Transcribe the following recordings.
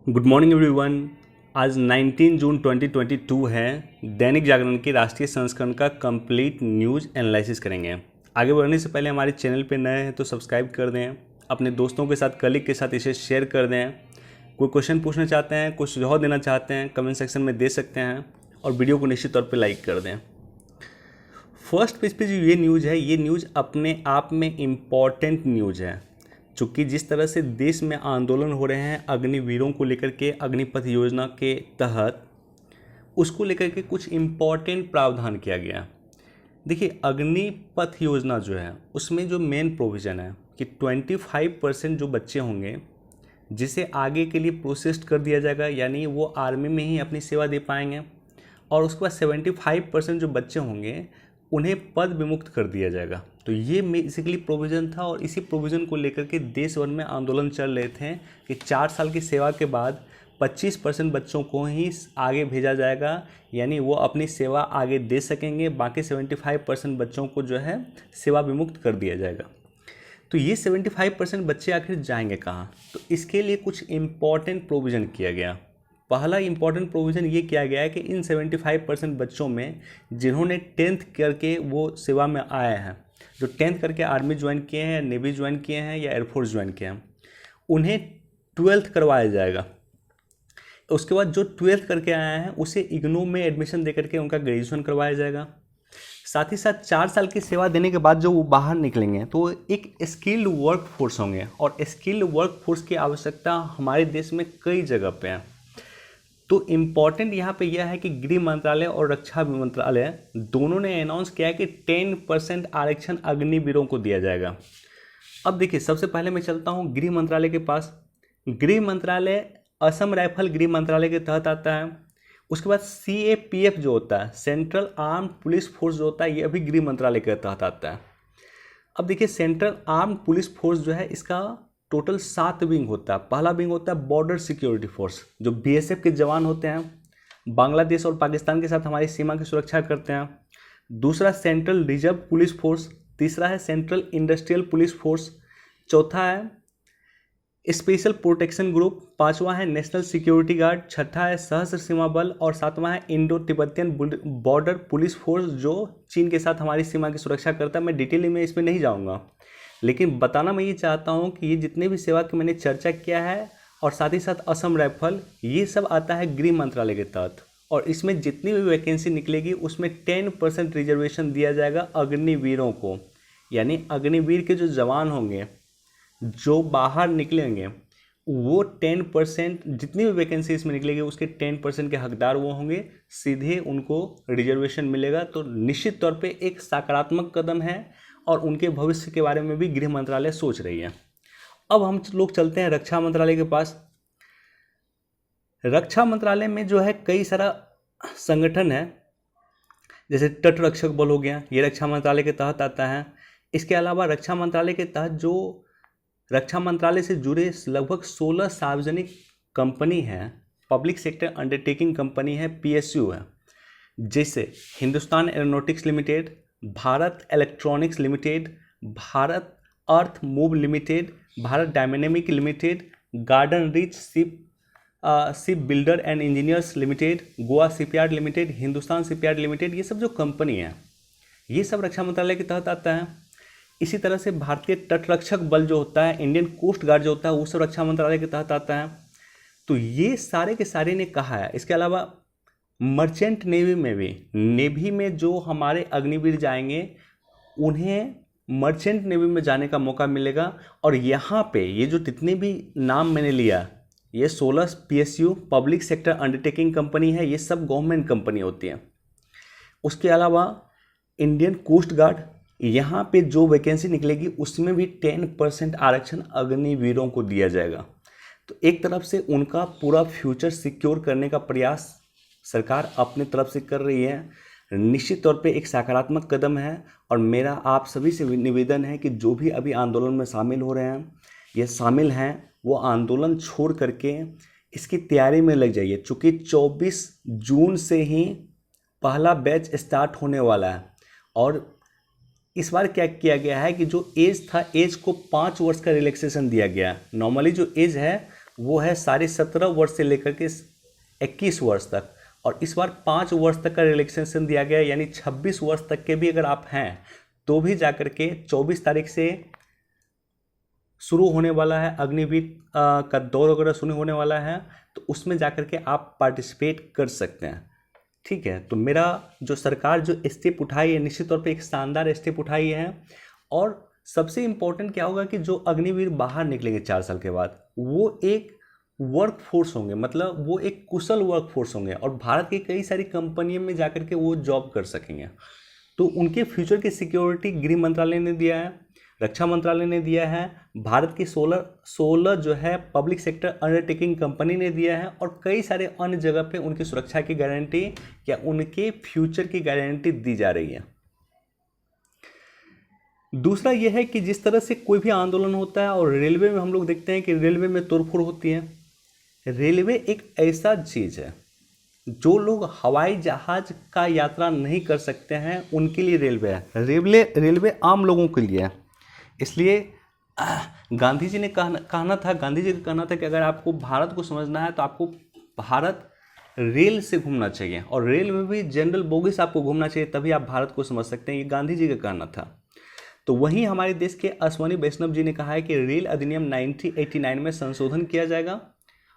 Good morning everyone. आज 19 जून 2022 है। दैनिक जागरण की राष्ट्रीय संस्करण का कंप्लीट न्यूज़ एनालिसिस करेंगे। आगे बढ़ने से पहले हमारे चैनल पे नए हैं तो सब्सक्राइब कर दें, अपने दोस्तों के साथ, कलीग के साथ इसे शेयर कर दें। कोई क्वेश्चन पूछना चाहते हैं, कुछ सुझाव देना चाहते हैं, कमेंट सेक्शन में दे सकते हैं और वीडियो को निश्चित तौर पर लाइक कर दें। फर्स्ट पेज पे जो ये न्यूज़ है, ये न्यूज़ अपने आप में इम्पॉर्टेंट न्यूज़ है, चूँकि जिस तरह से देश में आंदोलन हो रहे हैं अग्निवीरों को लेकर के, अग्निपथ योजना के तहत उसको लेकर के कुछ इम्पॉर्टेंट प्रावधान किया गया। देखिए, अग्निपथ योजना जो है उसमें जो मेन प्रोविज़न है कि 25% जो बच्चे होंगे जिसे आगे के लिए प्रोसेस्ड कर दिया जाएगा, यानी वो आर्मी में ही अपनी सेवा दे पाएंगे, और उसके बाद 75% जो बच्चे होंगे उन्हें पद विमुक्त कर दिया जाएगा। तो ये बेसिकली प्रोविज़न था और इसी प्रोविज़न को लेकर के देश भर में आंदोलन चल रहे थे कि 4 साल की सेवा के बाद 25% बच्चों को ही आगे भेजा जाएगा, यानी वो अपनी सेवा आगे दे सकेंगे, बाकी 75% बच्चों को जो है सेवा विमुक्त कर दिया जाएगा। तो ये 75% बच्चे आखिर जाएंगे कहाँ? तो इसके लिए कुछ इम्पॉर्टेंट प्रोविज़न किया गया। पहला इम्पॉर्टेंट प्रोविज़न ये किया गया है कि इन 75% बच्चों में जिन्होंने 10th करके वो सेवा में आए हैं, जो 10th करके आर्मी ज्वाइन किए हैं, नेवी ज्वाइन किए हैं या एयरफोर्स ज्वाइन किए हैं, उन्हें 12th करवाया जाएगा। उसके बाद जो 12th करके आए हैं उसे इग्नू में एडमिशन दे करके उनका ग्रेजुएशन करवाया जाएगा। साथ ही साथ 4 साल की सेवा देने के बाद जो वो बाहर निकलेंगे तो एक स्किल्ड वर्क फोर्स होंगे, और स्किल्ड वर्क फोर्स की आवश्यकता हमारे देश में कई जगह पे है। तो इम्पॉर्टेंट यहाँ पे यह है कि गृह मंत्रालय और रक्षा मंत्रालय दोनों ने अनाउंस किया है कि 10% आरक्षण अग्निवीरों को दिया जाएगा। अब देखिए, सबसे पहले मैं चलता हूँ गृह मंत्रालय के पास। गृह मंत्रालय असम राइफल गृह मंत्रालय के तहत आता है। उसके बाद CAPF जो होता है, सेंट्रल आर्म्ड पुलिस फोर्स जो होता है, यह भी गृह मंत्रालय के तहत आता है। अब देखिए, सेंट्रल आर्म्ड पुलिस फोर्स जो है इसका टोटल 7 विंग होता है। पहला विंग होता है बॉर्डर सिक्योरिटी फोर्स, जो BSF के जवान होते हैं, बांग्लादेश और पाकिस्तान के साथ हमारी सीमा की सुरक्षा करते हैं। दूसरा सेंट्रल रिजर्व पुलिस फोर्स। तीसरा है सेंट्रल इंडस्ट्रियल पुलिस फोर्स। चौथा है स्पेशल प्रोटेक्शन ग्रुप। पांचवा है नेशनल सिक्योरिटी गार्ड। छठा है सशस्त्र सीमा बल, और सातवां है Indo Tibetan border police force, जो चीन के साथ हमारी सीमा की सुरक्षा करता है। मैं डिटेल में इसमें नहीं जाऊँगा, लेकिन बताना मैं ये चाहता हूँ कि ये जितने भी सेवा की मैंने चर्चा किया है और साथ ही साथ असम राइफल, ये सब आता है गृह मंत्रालय के तहत, और इसमें जितनी भी वैकेंसी निकलेगी उसमें 10% रिजर्वेशन दिया जाएगा अग्निवीरों को। यानी अग्निवीर के जो जवान होंगे जो बाहर निकलेंगे वो 10%, जितनी भी वैकेंसी इसमें निकलेगी उसके 10% के हकदार वो होंगे, सीधे उनको रिजर्वेशन मिलेगा। तो निश्चित तौर पे एक सकारात्मक कदम है और उनके भविष्य के बारे में भी गृह मंत्रालय सोच रही है। अब हम लोग चलते हैं रक्षा मंत्रालय के पास। रक्षा मंत्रालय में जो है कई सारा संगठन है, जैसे तट रक्षक बल हो गया, ये रक्षा मंत्रालय के तहत आता है। इसके अलावा रक्षा मंत्रालय के तहत जो रक्षा मंत्रालय से जुड़े लगभग 16 सार्वजनिक कंपनी हैं, पब्लिक सेक्टर अंडरटेकिंग कंपनी है, PSU है, जैसे Hindustan aeronautics limited, Bharat electronics limited, Bharat earth move limited, Bharat dynamic limited, garden rich ship builder and engineers limited, Goa shipyard limited, Hindustan shipyard limited, ये सब जो कंपनी है ये सब रक्षा मंत्रालय के तहत आता है। इसी तरह से भारतीय तटरक्षक बल जो होता है, इंडियन कोस्ट गार्ड जो होता है, वो सब रक्षा मंत्रालय के तहत आता है। तो ये सारे के सारे ने कहा है। इसके अलावा मर्चेंट नेवी में भी, नेवी में जो हमारे अग्निवीर जाएंगे उन्हें मर्चेंट नेवी में जाने का मौका मिलेगा। और यहाँ पे ये जो जितने भी नाम मैंने लिया, ये 16 PSU public sector undertaking company है, ये सब गवर्नमेंट कंपनी होती हैं। उसके अलावा इंडियन कोस्ट गार्ड, यहाँ पे जो वैकेंसी निकलेगी उसमें भी 10% आरक्षण अग्निवीरों को दिया जाएगा। तो एक तरफ से उनका पूरा फ्यूचर सिक्योर करने का प्रयास सरकार अपने तरफ से कर रही है। निश्चित तौर पे एक सकारात्मक कदम है, और मेरा आप सभी से निवेदन है कि जो भी अभी आंदोलन में शामिल हो रहे हैं या शामिल हैं, वो आंदोलन छोड़ करके इसकी तैयारी में लग जाइए, चूँकि 24 जून से ही पहला बैच स्टार्ट होने वाला है। और इस बार क्या किया गया है कि जो एज था, एज को 5 वर्ष का रिलैक्सेशन दिया गया है। नॉर्मली जो एज है वो है 17.5 वर्ष से लेकर के 21 वर्ष तक, और इस बार 5 वर्ष तक का रिलैक्सेशन दिया गया है, यानी 26 वर्ष तक के भी अगर आप हैं तो भी जाकर के 24 तारीख से शुरू होने वाला है अग्निवीर का दौर वगैरह शुरू होने वाला है, तो उसमें जाकर के आप पार्टिसिपेट कर सकते हैं। ठीक है, तो मेरा जो सरकार जो स्टेप उठाई है निश्चित तौर पे एक शानदार स्टेप उठाई है। और सबसे इम्पोर्टेंट क्या होगा कि जो अग्निवीर बाहर निकलेंगे 4 साल के बाद, वो एक वर्क फोर्स होंगे, मतलब वो एक कुशल वर्क फोर्स होंगे और भारत की कई सारी कंपनियों में जाकर के वो जॉब कर सकेंगे। तो उनके फ्यूचर की सिक्योरिटी गृह मंत्रालय ने दिया है, रक्षा मंत्रालय ने दिया है, भारत की 16 जो है पब्लिक सेक्टर अंडरटेकिंग कंपनी ने दिया है, और कई सारे अन्य जगह पे उनकी सुरक्षा की गारंटी या उनके फ्यूचर की गारंटी दी जा रही है। दूसरा यह है कि जिस तरह से कोई भी आंदोलन होता है, और रेलवे में हम लोग देखते हैं कि रेलवे में तोड़फोड़ होती है। रेलवे एक ऐसा चीज़ है, जो लोग हवाई जहाज का यात्रा नहीं कर सकते हैं उनके लिए रेलवे है। रेलवे आम लोगों के लिए है। इसलिए गांधी जी ने कहना था कि अगर आपको भारत को समझना है तो आपको भारत रेल से घूमना चाहिए, और रेल में भी जनरल बोगी से आपको घूमना चाहिए, तभी आप भारत को समझ सकते हैं। ये गांधी जी का कहना था। तो वहीं हमारे देश के अश्वनी वैष्णव जी ने कहा है कि रेल अधिनियम 1989 में संशोधन किया जाएगा,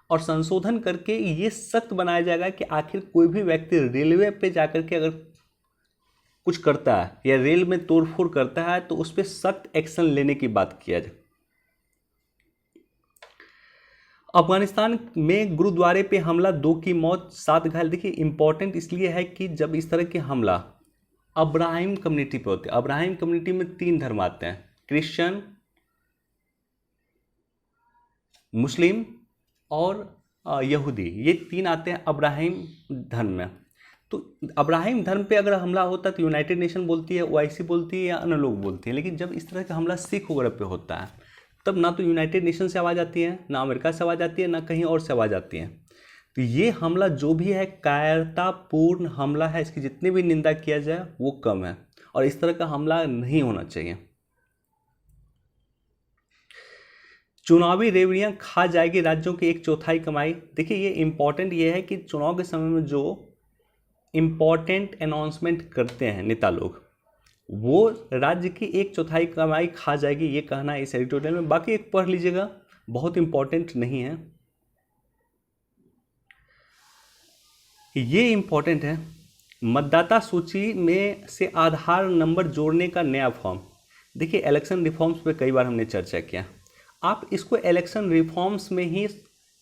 और संशोधन करके ये सख्त बनाया जाएगा कि आखिर कोई भी व्यक्ति रेलवे पे जाकर के अगर कुछ करता है या रेल में तोड़फोड़ करता है तो उस पर सख्त एक्शन लेने की बात किया जाए। अफगानिस्तान में गुरुद्वारे पे हमला, 2 की मौत, 7 घायल। देखिए इंपॉर्टेंट इसलिए है कि जब इस तरह के हमला अब्राहिम कम्युनिटी पे होते हैं, अब्राहिम कम्युनिटी में 3 धर्म आते हैं, क्रिश्चियन, मुस्लिम और यहूदी, ये 3 आते हैं अब्राहिम धर्म में। तो अब्राहिम धर्म पे अगर हमला होता है तो यूनाइटेड नेशन बोलती है, ओआईसी बोलती है या अन्य लोग बोलती हैं, लेकिन जब इस तरह का हमला सिख वगैरह पे होता है तब ना तो यूनाइटेड नेशन से आवाज़ आती है, ना अमेरिका से आवाज़ आती है, ना कहीं और से आवाज़ आती है। तो ये हमला जो भी है कायरतापूर्ण हमला है, इसकी जितनी भी निंदा किया जाए वो कम है, और इस तरह का हमला नहीं होना चाहिए। चुनावी रेवड़ियाँ खा जाएगी राज्यों की 1/4 कमाई। देखिए ये इंपॉर्टेंट ये है कि चुनाव के समय में जो इम्पॉर्टेंट अनाउंसमेंट करते हैं नेता लोग, वो राज्य की 1/4 कमाई खा जाएगी, ये कहना है इस एडिटोरियल में। बाकी एक पढ़ लीजिएगा, बहुत इंपॉर्टेंट नहीं है। ये इंपॉर्टेंट है, मतदाता सूची में से आधार नंबर जोड़ने का नया फॉर्म। देखिए इलेक्शन रिफॉर्म्स पे कई बार हमने चर्चा किया, आप इसको इलेक्शन रिफॉर्म्स में ही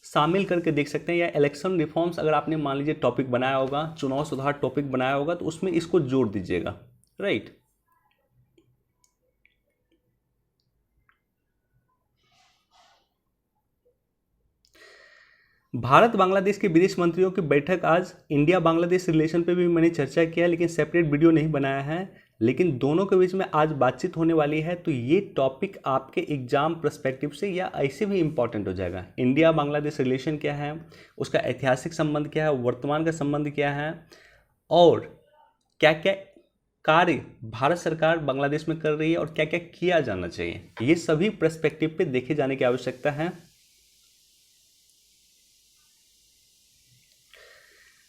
शामिल करके देख सकते हैं, या इलेक्शन रिफॉर्म्स अगर आपने मान लीजिए टॉपिक बनाया होगा, चुनाव सुधार टॉपिक बनाया होगा, तो उसमें इसको जोड़ दीजिएगा, राइट। भारत बांग्लादेश के विदेश मंत्रियों की बैठक आज, इंडिया बांग्लादेश रिलेशन पे भी मैंने चर्चा किया लेकिन सेपरेट वीडियो नहीं बनाया है, लेकिन दोनों के बीच में आज बातचीत होने वाली है। तो ये टॉपिक आपके एग्जाम पर्सपेक्टिव से या ऐसे भी इम्पॉर्टेंट हो जाएगा। इंडिया बांग्लादेश रिलेशन क्या है, उसका ऐतिहासिक संबंध क्या है, वर्तमान का संबंध क्या है, और क्या क्या कार्य भारत सरकार बांग्लादेश में कर रही है और क्या क्या किया जाना चाहिए, ये सभी पर्सपेक्टिव पे देखे जाने की आवश्यकता है।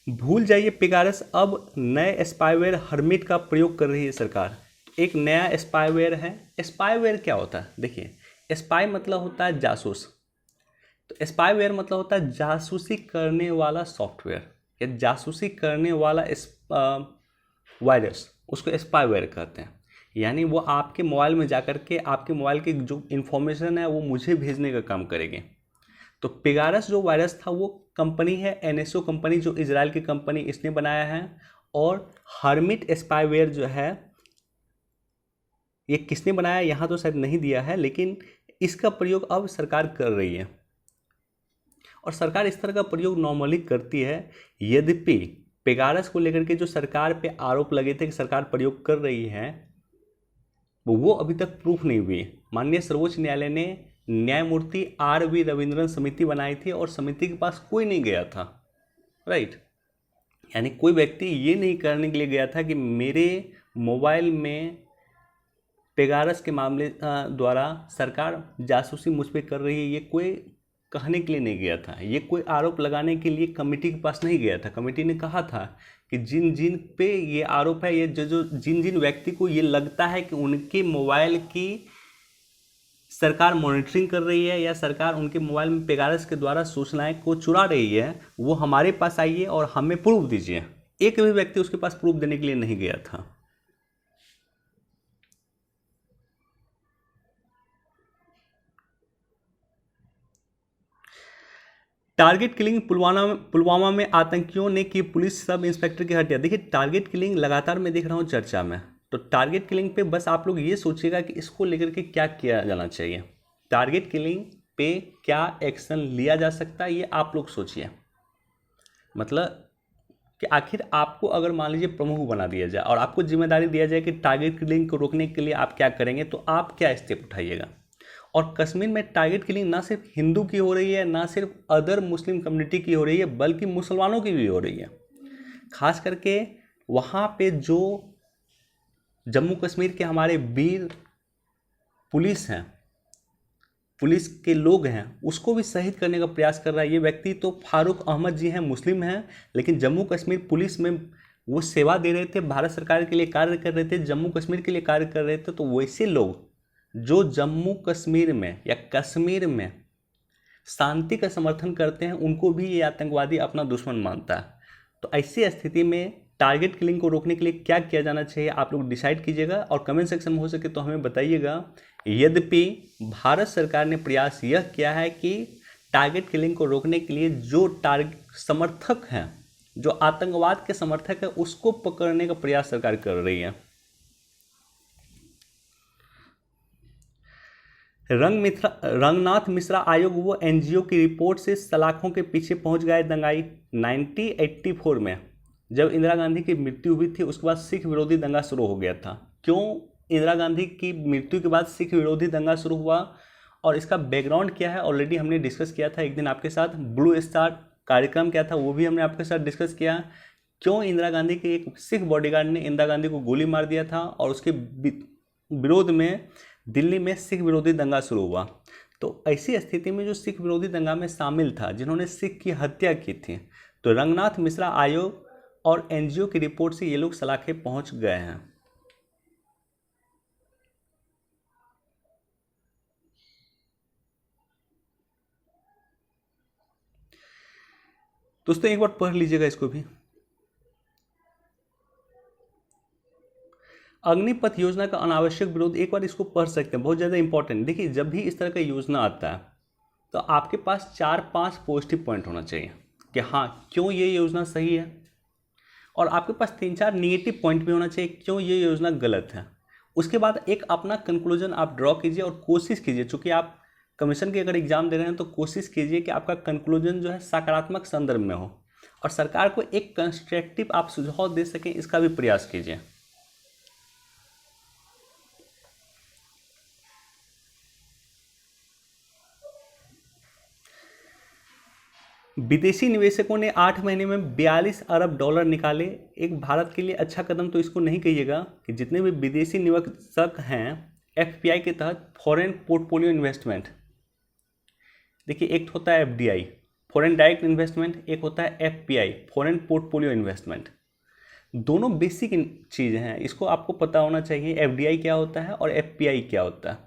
भूल जाइए पेगारस, अब नए स्पाईवेयर हर्मिट का प्रयोग कर रही है सरकार। एक नया स्पाईवेयर है। स्पाईवेयर क्या होता है, देखिए स्पाई मतलब होता है जासूस, तो स्पाईवेयर मतलब होता है जासूसी करने वाला सॉफ्टवेयर या जासूसी करने वाला वायरस, उसको स्पाईवेयर कहते हैं। यानी वो आपके मोबाइल में जाकर के आपके मोबाइल की जो इन्फॉर्मेशन है वो मुझे भेजने का काम करेंगे। तो पेगारस जो वायरस था वो कंपनी है एनएसओ कंपनी, जो इजराइल की कंपनी, इसने बनाया है। और हर्मिट स्पाईवेयर जो है ये किसने बनाया यहाँ तो शायद नहीं दिया है, लेकिन इसका प्रयोग अब सरकार कर रही है और सरकार इस तरह का प्रयोग नॉर्मली करती है। यद्यपि पेगारस को लेकर के जो सरकार पे आरोप लगे थे कि सरकार प्रयोग कर रही है, वो अभी तक प्रूफ नहीं हुई। माननीय सर्वोच्च न्यायालय ने न्यायमूर्ति RV रविंद्रन समिति बनाई थी और समिति के पास कोई नहीं गया था, राइट। यानी कोई व्यक्ति ये नहीं करने के लिए गया था कि मेरे मोबाइल में पेगारस के मामले द्वारा सरकार जासूसी मुझ पर कर रही है, ये कोई कहने के लिए नहीं गया था, ये कोई आरोप लगाने के लिए कमेटी के पास नहीं गया था। कमेटी ने कहा था कि जिन जिन पे ये आरोप है, ये जो जिन जिन व्यक्ति को ये लगता है कि उनके मोबाइल की सरकार मॉनिटरिंग कर रही है या सरकार उनके मोबाइल में पेगारस के द्वारा सूचनाएं को चुरा रही है, वो हमारे पास आइए और हमें प्रूफ दीजिए। एक भी व्यक्ति उसके पास प्रूफ देने के लिए नहीं गया था। टारगेट किलिंग पुलवामा में आतंकियों ने की पुलिस सब इंस्पेक्टर की हत्या। देखिए, टारगेट किलिंग लगातार मैं देख रहा हूँ चर्चा में, तो टारगेट किलिंग पे बस आप लोग ये सोचिएगा कि इसको लेकर के क्या किया जाना चाहिए, टारगेट किलिंग पे क्या एक्शन लिया जा सकता है, ये आप लोग सोचिए। मतलब कि आखिर आपको अगर मान लीजिए प्रमुख बना दिया जाए और आपको जिम्मेदारी दिया जाए कि टारगेट किलिंग को रोकने के लिए आप क्या करेंगे, तो आप क्या स्टेप उठाइएगा। और कश्मीर में टारगेट किलिंग ना सिर्फ हिंदू की हो रही है, ना सिर्फ अदर मुस्लिम कम्युनिटी की हो रही है, बल्कि मुसलमानों की भी हो रही है। खास करके वहाँ पे जो जम्मू कश्मीर के हमारे वीर पुलिस हैं, पुलिस के लोग हैं, उसको भी शहीद करने का प्रयास कर रहा है। ये व्यक्ति तो फारूक अहमद जी हैं, मुस्लिम हैं, लेकिन जम्मू कश्मीर पुलिस में वो सेवा दे रहे थे, भारत सरकार के लिए कार्य कर रहे थे, जम्मू कश्मीर के लिए कार्य कर रहे थे। तो वैसे लोग जो जम्मू कश्मीर में या कश्मीर में शांति का समर्थन करते हैं, उनको भी ये आतंकवादी अपना दुश्मन मानता है। तो ऐसी स्थिति में टारगेट किलिंग को रोकने के लिए क्या किया जाना चाहिए, आप लोग डिसाइड कीजिएगा और कमेंट सेक्शन में हो सके तो हमें बताइएगा। यद्यपि भारत सरकार ने प्रयास यह किया है कि टारगेट किलिंग को रोकने के लिए जो समर्थक हैं, जो आतंकवाद के समर्थक हैं, उसको पकड़ने का प्रयास सरकार कर रही है। रंगनाथ मिश्रा आयोग वो एनजीओ की रिपोर्ट से सलाखों के पीछे पहुंच गए दंगाई। 1984 में जब इंदिरा गांधी की मृत्यु हुई थी, उसके बाद सिख विरोधी दंगा शुरू हो गया था। क्यों इंदिरा गांधी की मृत्यु के बाद सिख विरोधी दंगा शुरू हुआ और इसका बैकग्राउंड क्या है, ऑलरेडी हमने डिस्कस किया था एक दिन आपके साथ। ब्लू स्टार कार्यक्रम क्या था, वो भी हमने आपके साथ डिस्कस किया। क्यों इंदिरा गांधी के एक सिख बॉडीगार्ड ने इंदिरा गांधी को गोली मार दिया था और उसके विरोध में दिल्ली में सिख विरोधी दंगा शुरू हुआ। तो ऐसी स्थिति में जो सिख विरोधी दंगा में शामिल था, जिन्होंने सिख की हत्या की थी, तो रंगनाथ मिश्रा आयोग और एनजीओ की रिपोर्ट से ये लोग सलाखे पहुंच गए हैं। दोस्तों एक बार पढ़ लीजिएगा इसको भी। अग्निपथ योजना का अनावश्यक विरोध, एक बार इसको पढ़ सकते हैं, बहुत ज़्यादा इंपॉर्टेंट। देखिए, जब भी इस तरह का योजना आता है तो आपके पास 4-5 पॉजिटिव पॉइंट होना चाहिए कि हाँ क्यों ये योजना सही है, और आपके पास 3-4 नेगेटिव पॉइंट भी होना चाहिए क्यों ये योजना गलत है। उसके बाद एक अपना कंक्लूजन आप ड्रॉ कीजिए और कोशिश कीजिए, चूँकि आप कमीशन के अगर एग्जाम दे रहे हैं तो कोशिश कीजिए कि आपका कंक्लूजन जो है सकारात्मक संदर्भ में हो और सरकार को एक कंस्ट्रक्टिव आप सुझाव दे सकें, इसका भी प्रयास कीजिए। विदेशी निवेशकों ने 8 महीने में 42 अरब डॉलर निकाले। एक भारत के लिए अच्छा कदम तो इसको नहीं कहिएगा कि जितने भी विदेशी निवेशक हैं एफपीआई के तहत, फॉरेन पोर्टफोलियो इन्वेस्टमेंट, देखिए एक होता है एफडीआई फॉरेन डायरेक्ट इन्वेस्टमेंट, एक होता है एफपीआई फॉरेन पोर्टफोलियो इन्वेस्टमेंट। दोनों बेसिक चीज़ें हैं, इसको आपको पता होना चाहिए एफडीआई क्या होता है और एफपीआई क्या होता है।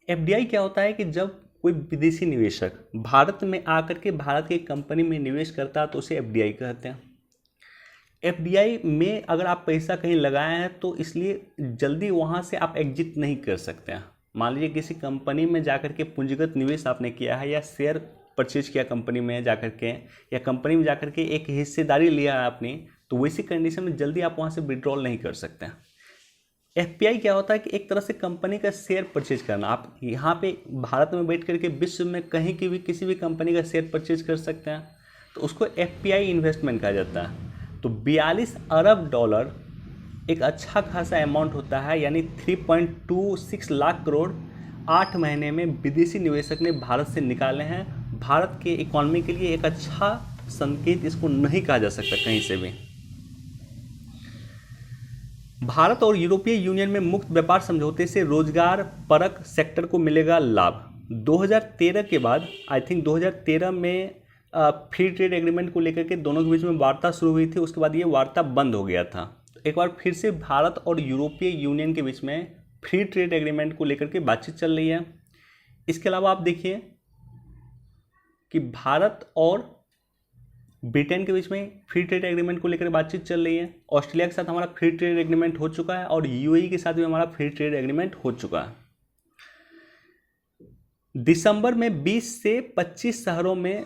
एफडीआई क्या होता है कि जब कोई विदेशी निवेशक भारत में आकर के भारत की कंपनी में निवेश करता है तो उसे एफडीआई कहते हैं। एफडीआई में अगर आप पैसा कहीं लगाए हैं तो इसलिए जल्दी वहाँ से आप एग्जिट नहीं कर सकते हैं। मान लीजिए किसी कंपनी में जाकर के पूंजीगत निवेश आपने किया है या शेयर परचेज किया कंपनी में जाकर के, या कंपनी में जाकर के एक हिस्सेदारी लिया है आपने, तो वैसी कंडीशन में जल्दी आप वहाँ से विड्रॉल नहीं कर सकते हैं। एफपीआई क्या होता है कि एक तरह से कंपनी का शेयर परचेज करना। आप यहाँ पे भारत में बैठ करके विश्व में कहीं की भी किसी भी कंपनी का शेयर परचेज कर सकते हैं, तो उसको एफपीआई इन्वेस्टमेंट कहा जाता है। तो 42 अरब डॉलर एक अच्छा खासा अमाउंट होता है, यानी 3.26 लाख करोड़ 8 महीने में विदेशी निवेशक ने भारत से निकाले हैं। भारत के इकॉनमी के लिए एक अच्छा संकेत इसको नहीं कहा जा सकता कहीं से भी। भारत और यूरोपीय यूनियन में मुक्त व्यापार समझौते से रोजगार परक सेक्टर को मिलेगा लाभ। 2013 के बाद आई थिंक 2013 में फ्री ट्रेड एग्रीमेंट को लेकर के दोनों के बीच में वार्ता शुरू हुई थी, उसके बाद ये वार्ता बंद हो गया था। एक बार फिर से भारत और यूरोपीय यूनियन के बीच में फ्री ट्रेड एग्रीमेंट को लेकर के बातचीत चल रही है। इसके अलावा आप देखिए कि भारत और ब्रिटेन के बीच में फ्री ट्रेड एग्रीमेंट को लेकर बातचीत चल रही है। ऑस्ट्रेलिया के साथ हमारा फ्री ट्रेड एग्रीमेंट हो चुका है और यूएई के साथ भी हमारा फ्री ट्रेड एग्रीमेंट हो चुका है। दिसंबर में 20 से 25 शहरों में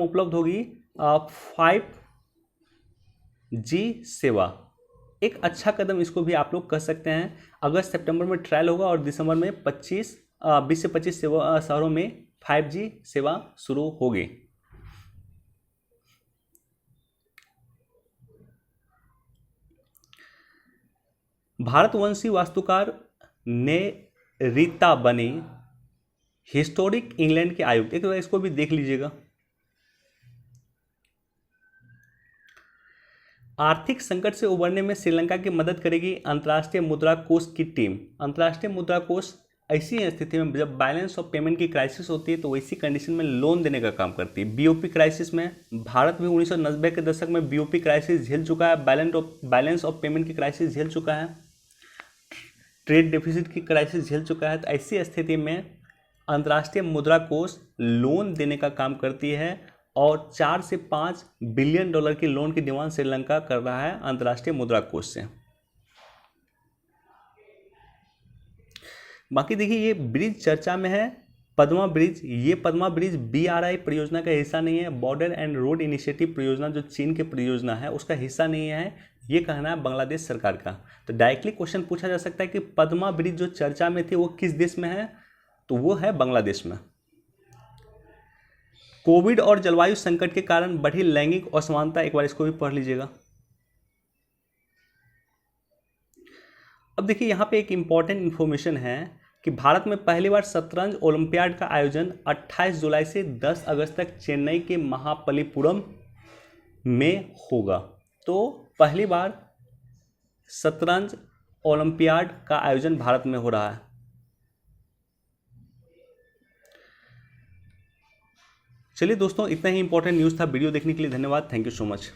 उपलब्ध होगी 5G सेवा। एक अच्छा कदम इसको भी आप लोग कह सकते हैं। अगस्त सितंबर में ट्रायल होगा और दिसंबर में 20 से 25 शहरों में 5G सेवा शुरू होगी। भारतवंशी वास्तुकार ने रीता बनी हिस्टोरिक इंग्लैंड के आयुक्त। एक बार इसको भी देख लीजिएगा। आर्थिक संकट से उबरने में श्रीलंका की मदद करेगी अंतर्राष्ट्रीय मुद्रा कोष की टीम। अंतर्राष्ट्रीय मुद्रा कोष ऐसी स्थिति में जब बैलेंस ऑफ पेमेंट की क्राइसिस होती है तो वैसी कंडीशन में लोन देने का काम करती है। बीओपी क्राइसिस में भारत भी 1990 के दशक में बीओपी क्राइसिस झेल चुका है, बैलेंस ऑफ पेमेंट की क्राइसिस झेल चुका है, ट्रेड डेफिसिट की क्राइसिस झेल चुका है। तो ऐसी स्थिति में अंतर्राष्ट्रीय मुद्रा कोष लोन देने का काम करती है और 4 से 5 बिलियन डॉलर की लोन की डिमांड श्रीलंका कर रहा है अंतर्राष्ट्रीय मुद्रा कोष से। बाकी देखिए ये ब्रिज चर्चा में है, पद्मा ब्रिज। ये पद्मा ब्रिज BRI परियोजना का हिस्सा नहीं है। बॉर्डर एंड रोड इनिशिएटिव परियोजना जो चीन की परियोजना है उसका हिस्सा नहीं है, ये कहना है बांग्लादेश सरकार का। तो डायरेक्टली क्वेश्चन पूछा जा सकता है कि पद्मा ब्रिज जो चर्चा में थी वो किस देश में है, तो वो है बांग्लादेश में। कोविड और जलवायु संकट के कारण बढ़ी लैंगिक असमानता, एक बार इसको भी पढ़ लीजिएगा। अब देखिए यहाँ पे एक इंपॉर्टेंट इंफॉर्मेशन है कि भारत में पहली बार शतरंज ओलंपियाड का आयोजन 28 जुलाई से 10 अगस्त तक चेन्नई के महाबलीपुरम में होगा। तो पहली बार शतरंज ओलंपियाड का आयोजन भारत में हो रहा है। चलिए दोस्तों, इतना ही इंपॉर्टेंट न्यूज़ था। वीडियो देखने के लिए धन्यवाद। Thank you so much.